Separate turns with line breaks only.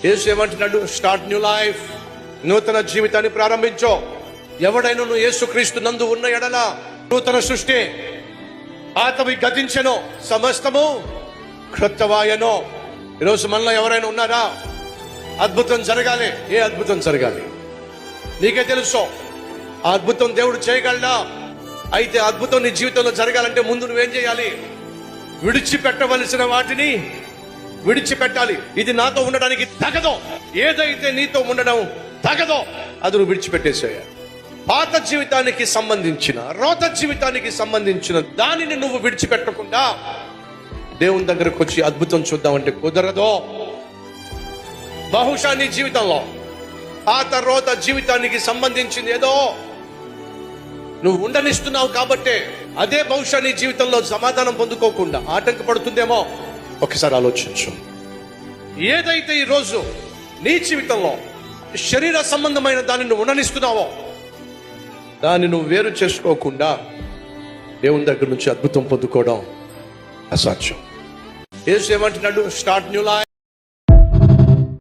యేసు ఏమంటున్నాడు? Start new life, నూతన జీవితాన్ని ప్రారంభించో. ఎవడైనా నువ్వు యేసుక్రీస్తు నందు ఉన్న ఎడల నూతన సృష్టి, పాతవి గతించెను, సమస్తము క్రొత్తవాయెను. ఈరోజు మనలో ఎవరైనా ఉన్నారా? అద్భుతం జరగాలి. ఏ అద్భుతం జరగాలి? నీకే తెలుసు ఆ అద్భుతం దేవుడు చేయగలడా? అయితే అద్భుతం నీ జీవితంలో జరగాలంటే ముందు నువ్వేం చేయాలి? విడిచిపెట్టవలసిన వాటిని విడిచిపెట్టాలి. ఇది నాతో ఉండడానికి తగదో, ఏదైతే నీతో ఉండడం తగదో అది నువ్వు విడిచిపెట్టేసేయాలి. పాత జీవితానికి సంబంధించిన, రోత జీవితానికి సంబంధించిన దానిని నువ్వు విడిచిపెట్టకుండా దేవుని దగ్గరకు వచ్చి అద్భుతం చూద్దామంటే కుదరదో. బహుశా నీ జీవితంలో పాత రోత జీవితానికి సంబంధించింది ఏదో నువ్వు ఉండనిస్తున్నావు కాబట్టే అదే బహుశా నీ జీవితంలో సమాధానం పొందుకోకుండా ఆటంకపడుతుందేమో. ఒకసారి ఆలోచించు. ఏదైతే ఈరోజు నీ జీవితంలో శరీర సంబంధమైన దాన్ని నువ్వు ఉండనిస్తున్నావో దాన్ని నువ్వు వేరు చేసుకోకుండా దేవుని దగ్గర నుంచి అద్భుతం పొందుకోవడం అసాధ్యం. యేసు ఏమంటున్నాడు? Start new life.